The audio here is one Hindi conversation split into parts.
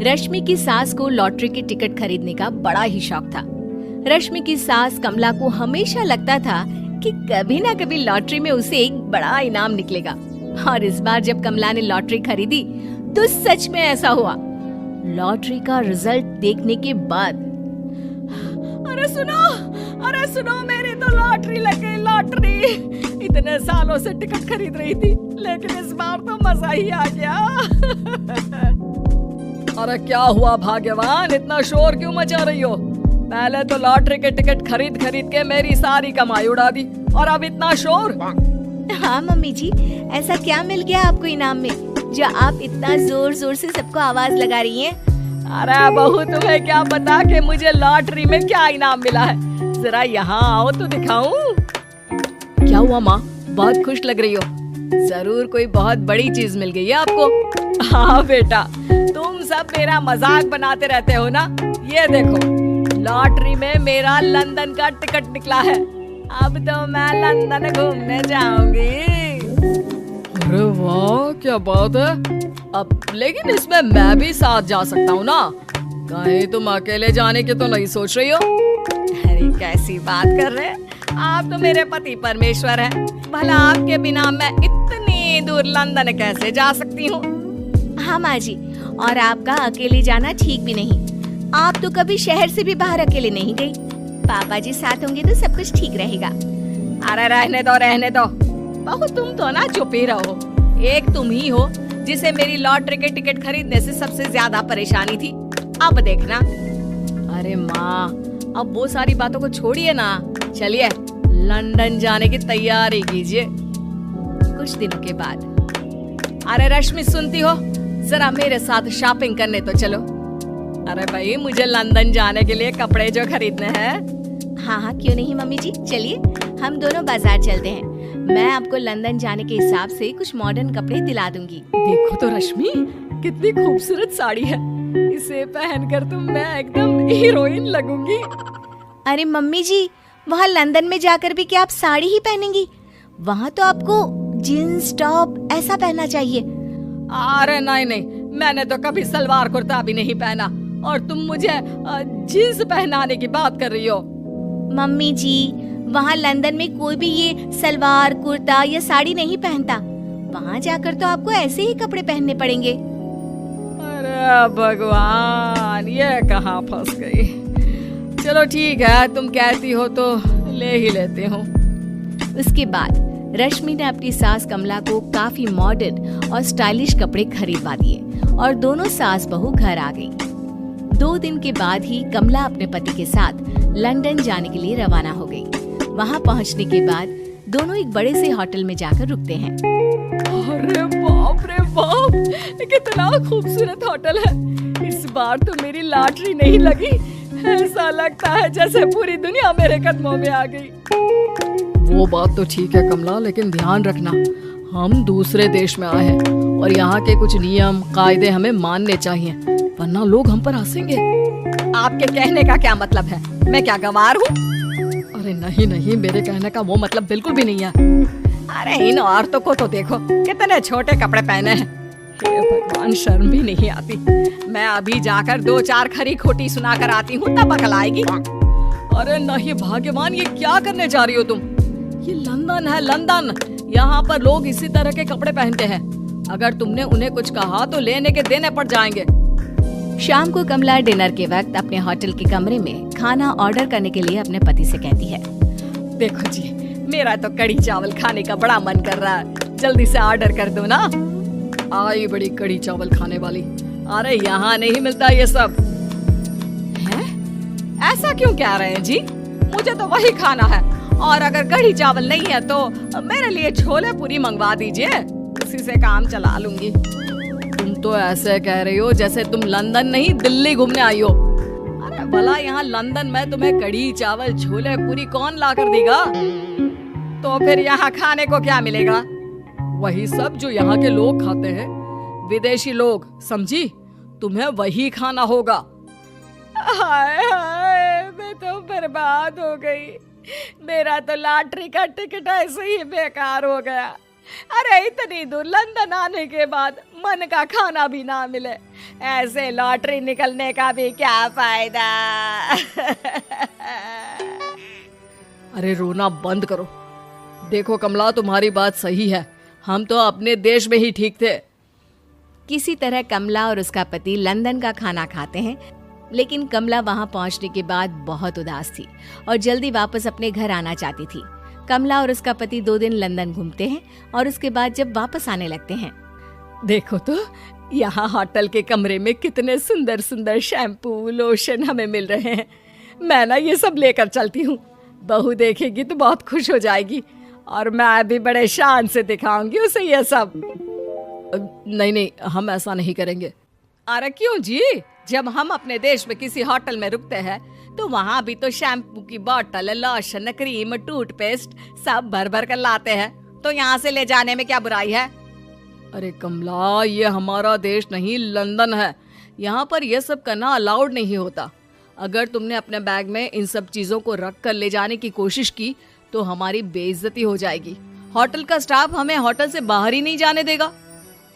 रश्मि की सास को लॉटरी की टिकट खरीदने का बड़ा ही शौक था। रश्मि की सास कमला को हमेशा लगता था कि कभी ना कभी लॉटरी में उसे एक बड़ा इनाम निकलेगा। और इस बार जब कमला ने लॉटरी खरीदी तो सच में ऐसा हुआ। लॉटरी का रिजल्ट देखने के बाद अरे सुनो मेरी तो लॉटरी लग गई, लॉटरी। इतने सालों से टिकट खरीद रही थी, लेकिन इस बार तो मजा ही आ गया। अरे क्या हुआ भाग्यवान, इतना शोर क्यों मचा रही हो? पहले तो लॉटरी के टिकट खरीद के मेरी सारी कमाई उड़ा दी, और अब इतना शोर। हाँ मम्मी जी, ऐसा क्या मिल गया आपको इनाम में जो आप इतना जोर जोर से सबको आवाज लगा रही हैं? अरे बहू, तुम्हें क्या पता कि मुझे लॉटरी में क्या इनाम मिला है? जरा यहाँ आओ तो दिखाऊं। क्या हुआ माँ, बहुत खुश लग रही हो? जरूर कोई बहुत बड़ी चीज मिल गई है आपको। हाँ बेटा, तुम सब मेरा मजाक बनाते रहते हो ना। ये देखो, लॉटरी में मेरा लंदन का टिकट निकला है। अब तो मैं लंदन घूमने जाऊंगी। अरे वाह, क्या बात है। अब लेकिन इसमें मैं भी साथ जा सकता हूँ ना? कहीं तुम अकेले जाने की तो नहीं सोच रही हो? अरे कैसी बात कर रहे हैं आप, तो मेरे पति परमेश्वर हैं। भला आपके बिना मैं इतनी दूर लंदन कैसे जा सकती हूँ? हाँ माँ जी, और आपका अकेले जाना ठीक भी नहीं। आप तो कभी शहर से भी बाहर अकेले नहीं गई। पापा जी साथ होंगे तो सब कुछ ठीक रहेगा। अरे रहने दो बहू, तुम तो ना चुप ही रहो। एक तुम ही हो जिसे मेरी लॉटरी के टिकट खरीदने से सबसे ज्यादा परेशानी थी। अब देखना। अरे माँ, अब वो सारी बातों को छोड़िए ना, चलिए लंदन जाने की तैयारी कीजिए। कुछ दिनों के बाद, अरे रश्मि सुनती हो, जरा मेरे साथ शॉपिंग करने तो चलो। अरे भाई, मुझे लंदन जाने के लिए कपड़े जो खरीदने हैं। हाँ क्यों नहीं मम्मी जी, चलिए हम दोनों बाजार चलते हैं। मैं आपको लंदन जाने के हिसाब से कुछ मॉडर्न कपड़े दिला दूंगी। देखो तो रश्मि, कितनी खूबसूरत साड़ी है। इसे पहनकर तो मैं एकदम हीरोइन लगूंगी। अरे मम्मी जी, वहाँ लंदन में जाकर भी क्या आप साड़ी ही पहनेंगी? वहाँ तो आपको जीन्स टॉप ऐसा पहनना चाहिए। अरे नहीं, मैंने तो कभी सलवार कुर्ता भी नहीं पहना, और तुम मुझे जीन्स पहनाने की बात कर रही हो। मम्मी जी, वहाँ लंदन में कोई भी ये सलवार कुर्ता या साड़ी नहीं पहनता। वहाँ जाकर तो आपको ऐसे ही कपड़े पहनने पड़ेंगे। अरे भगवान, ये कहाँ फंस गई। चलो ठीक है, तुम कहती हो तो ले ही लेती हूँ। उसके बाद रश्मि ने अपनी सास कमला को काफी मॉडर्न और स्टाइलिश कपड़े खरीदवा दिए और दोनों सास बहू घर आ गई। 2 दिन के बाद ही कमला अपने पति के साथ लंदन जाने के लिए रवाना हो गई। वहाँ पहुँचने के बाद दोनों एक बड़े से होटल में जाकर रुकते हैं। अरे बाप रे बाप, कितना खूबसूरत होटल है। इस बार तो मेरी लॉटरी नहीं लगी। ऐसा लगता है जैसे पूरी दुनिया मेरे कदमों में आ गई। वो बात तो ठीक है कमला, लेकिन ध्यान रखना, हम दूसरे देश में आए हैं और यहाँ के कुछ नियम कायदे हमें मानने चाहिए, वरना लोग हम पर हंसेंगे। आपके कहने का क्या मतलब है? मैं क्या गंवार हूँ? अरे नहीं, मेरे कहने का वो मतलब बिल्कुल भी नहीं है। अरे इन औरतों को तो देखो, कितने छोटे कपड़े पहने हैं। हे भगवान, शर्म भी नहीं आती। मैं अभी जाकर 2-4 खरी खोटी सुनाकर आती हूँ, तब अकल आएगी। अरे नहीं भाग्यवान, ये क्या करने जा रही हो तुम? ये लंदन है, लंदन। यहाँ पर लोग इसी तरह के कपड़े पहनते हैं। अगर तुमने उन्हें कुछ कहा तो लेने के देने पड़ जाएंगे। शाम को कमला डिनर के वक्त अपने होटल के कमरे में खाना ऑर्डर करने के लिए अपने पति से कहती है, देखो जी, मेरा तो कड़ी चावल खाने का बड़ा मन कर रहा है, जल्दी से ऑर्डर कर दो ना। आई बड़ी कड़ी चावल खाने वाली। अरे यहाँ नहीं मिलता ये सब। है? ऐसा क्यों कह रहे हैं जी? मुझे तो वही खाना है, और अगर कड़ी चावल नहीं है तो मेरे लिए छोले पूरी मंगवा दीजिए, उसी से काम चला लूंगी। तुम तो ऐसे कह रही हो जैसे तुम लंदन नहीं दिल्ली घूमने आई हो। अरे भला यहाँ लंदन में तुम्हें कड़ी चावल छोले पूरी कौन ला कर देगा? तो फिर यहाँ खाने को क्या मिलेगा? वही सब जो यहाँ के लोग खाते हैं, विदेशी लोग, समझी? तुम्हें वही खाना होगा। हाय हाय, मैं तो बर्बाद हो गई। मेरा तो लॉटरी का टिकट ऐसे ही बेकार हो गया। अरे इतनी दूर लंदन आने के बाद मन का खाना भी ना मिले, ऐसे लॉटरी निकलने का भी क्या फायदा। अरे रोना बंद करो। देखो कमला, तुम्हारी बात सही है, हम तो अपने देश में ही ठीक थे। किसी तरह कमला और उसका पति लंदन का खाना खाते हैं, लेकिन कमला वहां पहुंचने के बाद बहुत उदास थी और जल्दी वापस अपने घर आना चाहती थी। कमला और उसका पति 2 दिन लंदन घूमते हैं और उसके बाद जब वापस आने लगते हैं, देखो तो यहाँ होटल के कमरे में कितने सुंदर सुंदर शैम्पू लोशन हमें मिल रहे हैं। मैं ना ये सब लेकर चलती हूँ, बहू देखेगी तो बहुत खुश हो जाएगी और मैं भी बड़े शान से दिखाऊंगी उसे ये सब। नहीं नहीं, हम ऐसा नहीं करेंगे। अरे क्यों जी, जब हम अपने देश में किसी होटल में रुकते हैं तो वहाँ भी तो शैम्पू की बोतल, लोशन, क्रीम, टूथपेस्ट सब भर भर कर लाते हैं, तो यहाँ से ले जाने में क्या बुराई है। अरे कमला, ये हमारा देश नहीं लंदन है, यहाँ पर यह सब करना अलाउड नहीं होता। अगर तुमने अपने बैग में इन सब चीजों को रख कर ले जाने की कोशिश की तो हमारी बेइज्जती हो जाएगी। होटल का स्टाफ हमें होटल से बाहर ही नहीं जाने देगा।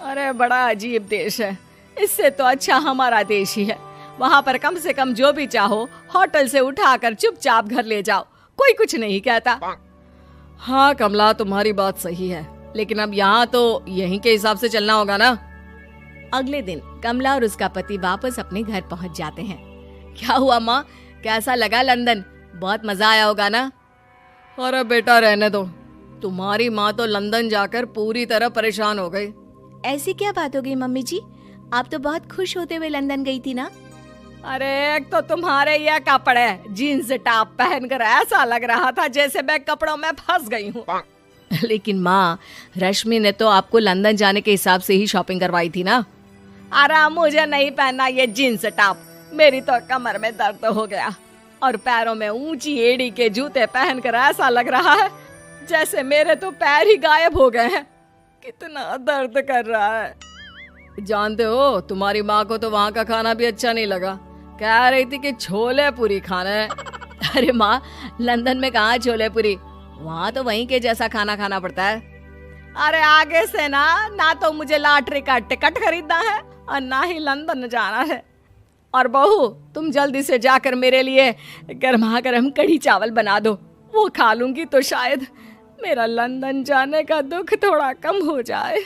अरे बड़ा अजीब देश है, इससे तो अच्छा हमारा देश ही है। वहाँ पर कम से कम जो भी चाहो होटल से उठाकर चुपचाप घर ले जाओ, कोई कुछ नहीं कहता। हाँ कमला, तुम्हारी बात सही है, लेकिन अब यहाँ तो यहीं के हिसाब से चलना होगा ना। अगले दिन कमला और उसका पति वापस अपने घर पहुंच जाते हैं। क्या हुआ माँ, कैसा लगा लंदन? बहुत मजा आया होगा ना? अरे बेटा रहने दो, तुम्हारी माँ तो लंदन जाकर पूरी तरह परेशान हो गई। ऐसी क्या बात हो गई मम्मी जी? आप तो बहुत खुश होते हुए लंदन गई थी ना? अरे एक तो तुम्हारे ये कपड़े जीन्स टॉप पहनकर ऐसा लग रहा था जैसे मैं कपड़ों में फंस गई हूँ। लेकिन माँ, रश्मि ने तो आपको लंदन जाने के हिसाब से ही शॉपिंग करवाई थी ना? अरे मुझे नहीं पहनना ये जीन्स टॉप, मेरी तो कमर में दर्द हो गया और पैरों में ऊंची एड़ी के जूते पहनकर ऐसा लग रहा है जैसे मेरे तो पैर ही गायब हो गए हैं। कितना दर्द कर रहा है। जानते हो, तुम्हारी माँ को तो वहाँ का खाना भी अच्छा नहीं लगा, कह रही थी कि छोले पूरी खाना है। अरे माँ, लंदन में कहाँ छोले पूरी, वहाँ तो वहीं के जैसा खाना खाना पड़ता है। अरे आगे से ना तो मुझे लॉटरी का टिकट खरीदना है और ना ही लंदन जाना है। और बहू, तुम जल्दी से जाकर मेरे लिए गर्मा गर्म कढ़ी चावल बना दो, वो खा लूंगी तो शायद मेरा लंदन जाने का दुख थोड़ा कम हो जाए।